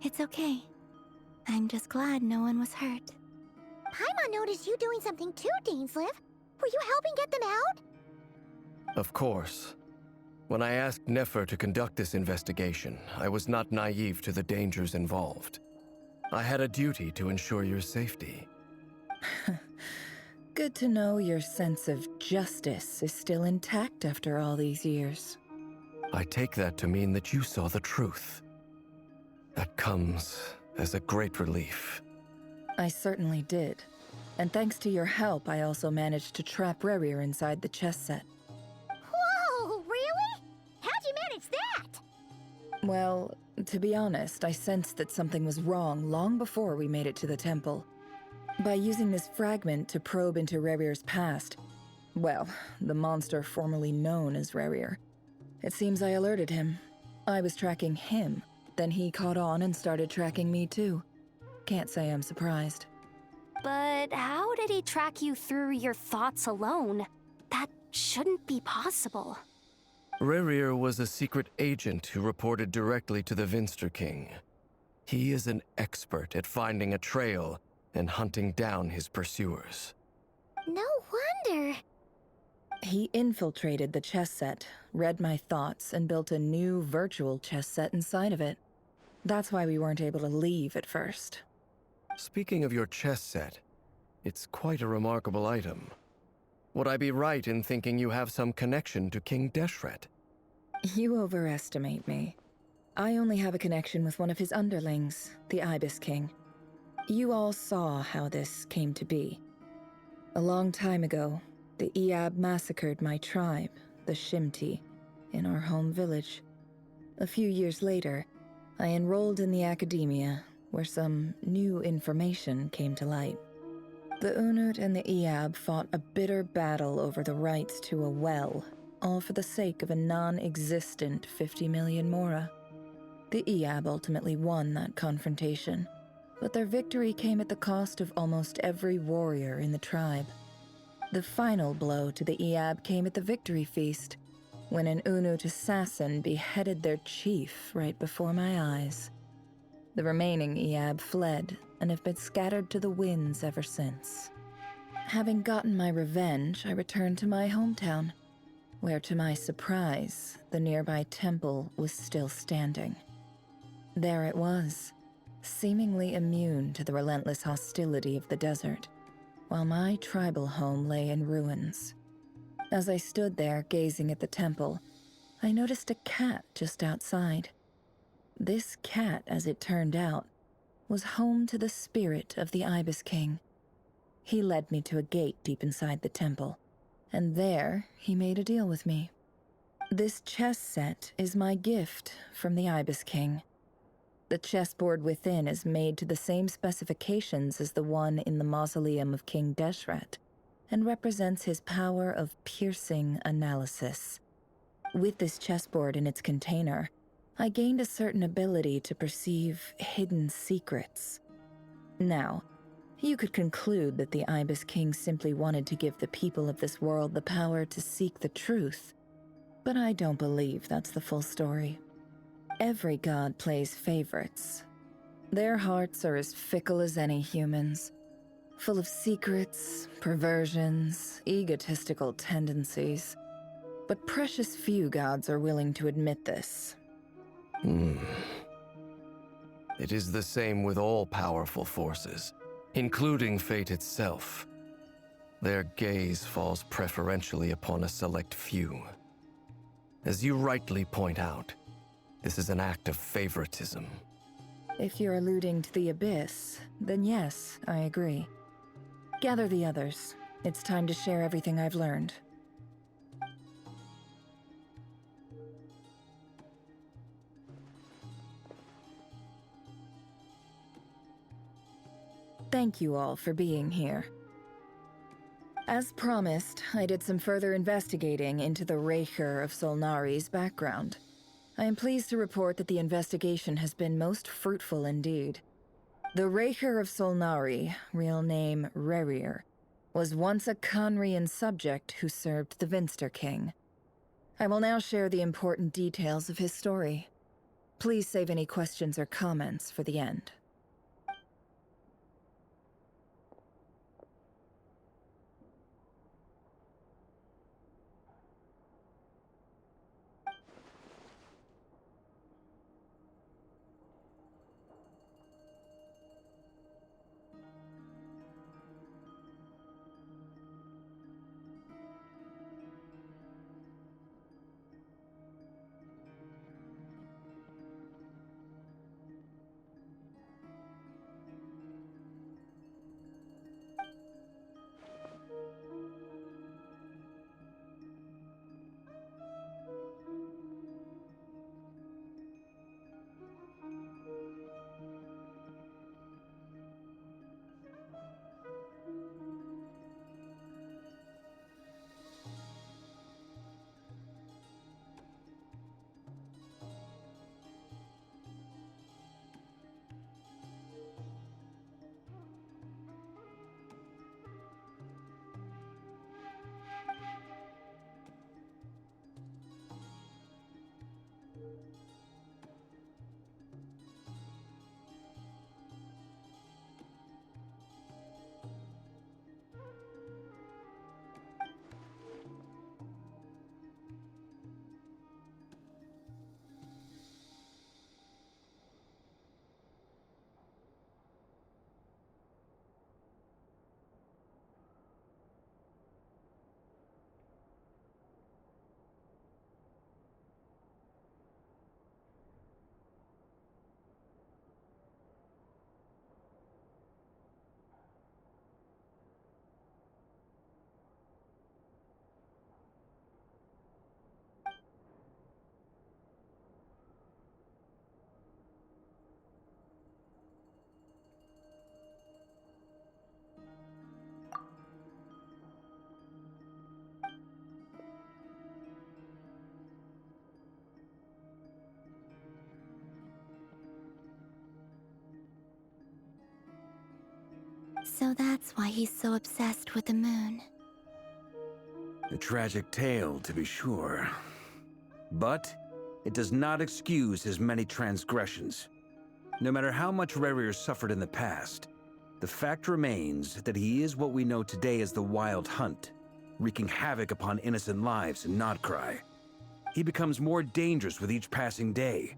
It's okay. I'm just glad no one was hurt. Paimon noticed you doing something too, Dainslef. Were you helping get them out? Of course. When I asked Nefer to conduct this investigation, I was not naive to the dangers involved. I had a duty to ensure your safety. Good to know your sense of justice is still intact after all these years. I take that to mean that you saw the truth. That comes as a great relief. I certainly did. And thanks to your help, I also managed to trap Rerir inside the chess set. Whoa, really? How'd you manage that? Well, to be honest, I sensed that something was wrong long before we made it to the temple. By using this fragment to probe into Rerir's past, well, the monster formerly known as Rerir, it seems I alerted him. I was tracking him, then he caught on and started tracking me too. Can't say I'm surprised. But how did he track you through your thoughts alone? That shouldn't be possible. Rerir was a secret agent who reported directly to the Vinster King. He is an expert at finding a trail and hunting down his pursuers. No wonder. He infiltrated the chess set, read my thoughts, and built a new virtual chess set inside of it. That's why we weren't able to leave at first. Speaking of your chess set, it's quite a remarkable item. Would I be right in thinking you have some connection to King Deshret? You overestimate me. I only have a connection with one of his underlings, the Ibis King. You all saw how this came to be. A long time ago, the Iab massacred my tribe, the Shimti, in our home village. A few years later, I enrolled in the academia, where some new information came to light. The Unut and the Iab fought a bitter battle over the rights to a well, all for the sake of a non-existent 50 million mora. The Iab ultimately won that confrontation, but their victory came at the cost of almost every warrior in the tribe. The final blow to the Iab came at the victory feast, when an Unut assassin beheaded their chief right before my eyes. The remaining Iab fled and have been scattered to the winds ever since. Having gotten my revenge, I returned to my hometown, where to my surprise, the nearby temple was still standing. There it was, seemingly immune to the relentless hostility of the desert, while my tribal home lay in ruins. As I stood there gazing at the temple, I noticed a cat just outside. This cat, as it turned out, was home to the spirit of the Ibis King. He led me to a gate deep inside the temple, and there he made a deal with me. This chess set is my gift from the Ibis King. The chessboard within is made to the same specifications as the one in the mausoleum of King Deshret, and represents his power of piercing analysis. With this chessboard in its container, I gained a certain ability to perceive hidden secrets. Now, you could conclude that the Ibis King simply wanted to give the people of this world the power to seek the truth, but I don't believe that's the full story. Every god plays favorites. Their hearts are as fickle as any human's, full of secrets, perversions, egotistical tendencies. But precious few gods are willing to admit this. It is the same with all powerful forces, including fate itself. Their gaze falls preferentially upon a select few. As you rightly point out, this is an act of favoritism. If you're alluding to the Abyss, then yes, I agree. Gather the others. It's time to share everything I've learned. Thank you all for being here. As promised, I did some further investigating into the Raker of Solnari's background. I am pleased to report that the investigation has been most fruitful indeed. The Raker of Solnari, real name Rerir, was once a Conrian subject who served the Vinster King. I will now share the important details of his story. Please save any questions or comments for the end. So that's why he's so obsessed with the moon. A tragic tale, to be sure. But it does not excuse his many transgressions. No matter how much Rerir suffered in the past, the fact remains that he is what we know today as the Wild Hunt, wreaking havoc upon innocent lives in Nodcry. He becomes more dangerous with each passing day.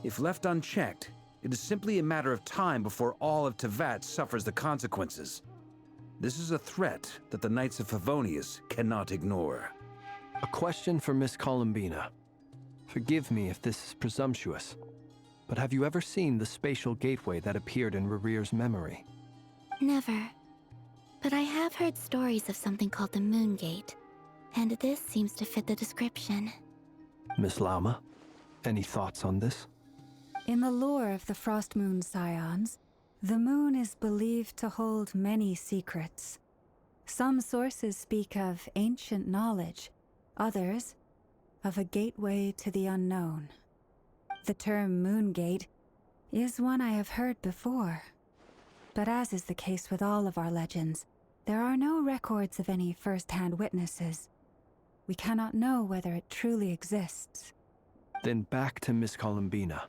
If left unchecked, it is simply a matter of time before all of Tevat suffers the consequences. This is a threat that the Knights of Favonius cannot ignore. A question for Miss Columbina. Forgive me if this is presumptuous, but have you ever seen the spatial gateway that appeared in Rerir's memory? Never. But I have heard stories of something called the Moon Gate, and this seems to fit the description. Miss Lauma, any thoughts on this? In the lore of the Frost Moon Scions, the moon is believed to hold many secrets. Some sources speak of ancient knowledge, others of a gateway to the unknown. The term Moon Gate is one I have heard before, but as is the case with all of our legends, there are no records of any first-hand witnesses. We cannot know whether it truly exists. Then back to Miss Columbina.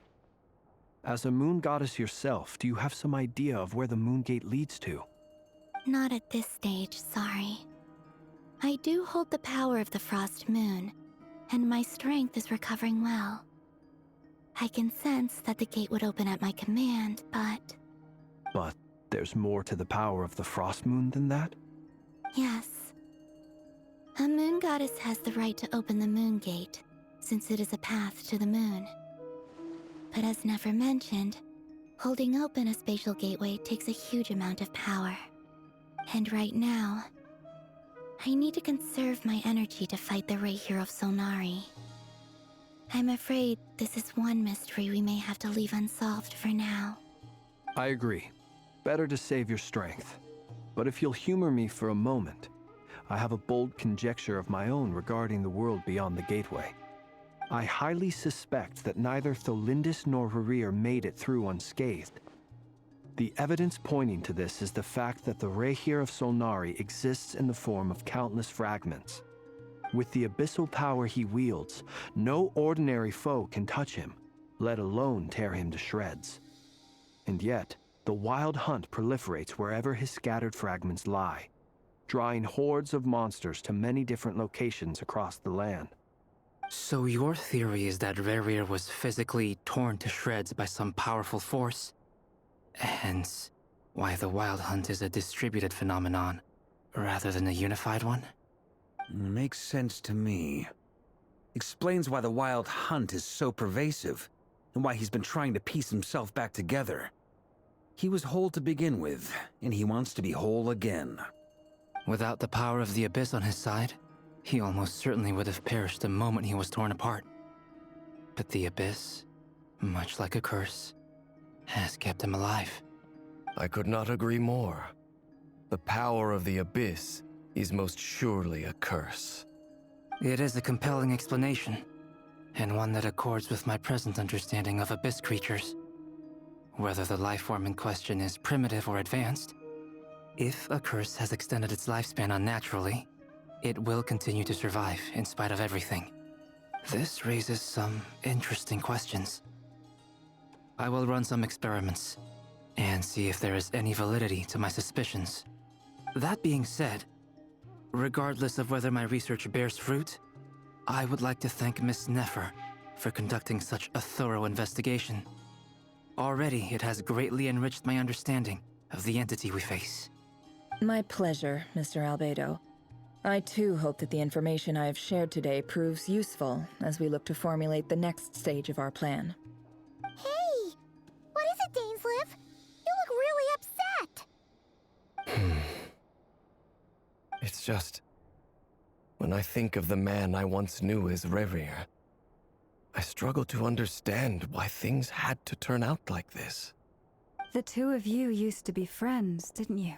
As a moon goddess yourself, do you have some idea of where the Moon Gate leads to? Not at this stage, sorry. I do hold the power of the Frost Moon, and my strength is recovering well. I can sense that the gate would open at my command, but... But there's more to the power of the Frost Moon than that? Yes. A moon goddess has the right to open the Moon Gate, since it is a path to the moon. But as never mentioned, holding open a spatial gateway takes a huge amount of power. And right now, I need to conserve my energy to fight the Reihir of Solnari. I'm afraid this is one mystery we may have to leave unsolved for now. I agree. Better to save your strength. But if you'll humor me for a moment, I have a bold conjecture of my own regarding the world beyond the gateway. I highly suspect that neither Tholindis nor Rerir made it through unscathed. The evidence pointing to this is the fact that the Reihir of Solnari exists in the form of countless fragments. With the abyssal power he wields, no ordinary foe can touch him, let alone tear him to shreds. And yet, the wild hunt proliferates wherever his scattered fragments lie, drawing hordes of monsters to many different locations across the land. So your theory is that Rerir was physically torn to shreds by some powerful force? Hence, why the Wild Hunt is a distributed phenomenon, rather than a unified one? Makes sense to me. Explains why the Wild Hunt is so pervasive, and why he's been trying to piece himself back together. He was whole to begin with, and he wants to be whole again. Without the power of the Abyss on his side, he almost certainly would have perished the moment he was torn apart. But the Abyss, much like a curse, has kept him alive. I could not agree more. The power of the Abyss is most surely a curse. It is a compelling explanation, and one that accords with my present understanding of Abyss creatures. Whether the life form in question is primitive or advanced, if a curse has extended its lifespan unnaturally, it will continue to survive in spite of everything. This raises some interesting questions. I will run some experiments and see if there is any validity to my suspicions. That being said, regardless of whether my research bears fruit, I would like to thank Miss Nefer for conducting such a thorough investigation. Already, it has greatly enriched my understanding of the entity we face. My pleasure, Mr. Albedo. I too hope that the information I have shared today proves useful as we look to formulate the next stage of our plan. Hey! What is it, Dainslef? You look really upset! It's just... when I think of the man I once knew as Rerir, I struggle to understand why things had to turn out like this. The two of you used to be friends, didn't you?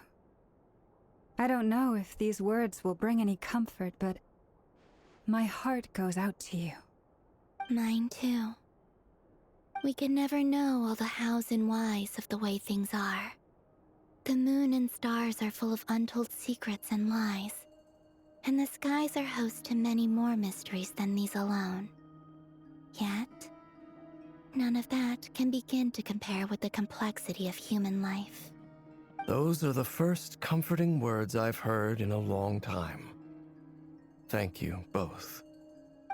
I don't know if these words will bring any comfort, but my heart goes out to you. Mine too. We can never know all the hows and whys of the way things are. The moon and stars are full of untold secrets and lies, and the skies are host to many more mysteries than these alone. Yet, none of that can begin to compare with the complexity of human life. Those are the first comforting words I've heard in a long time. Thank you, both.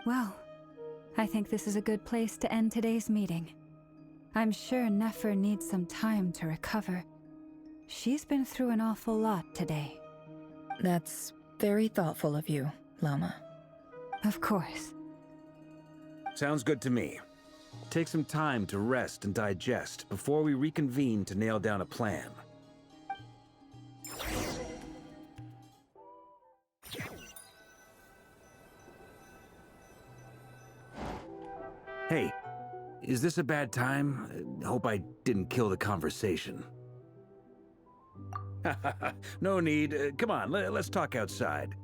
Well, I think this is a good place to end today's meeting. I'm sure Nefer needs some time to recover. She's been through an awful lot today. That's very thoughtful of you, Lama. Of course. Sounds good to me. Take some time to rest and digest before we reconvene to nail down a plan. Hey, is this a bad time? Hope I didn't kill the conversation. No need. Come on, let's talk outside.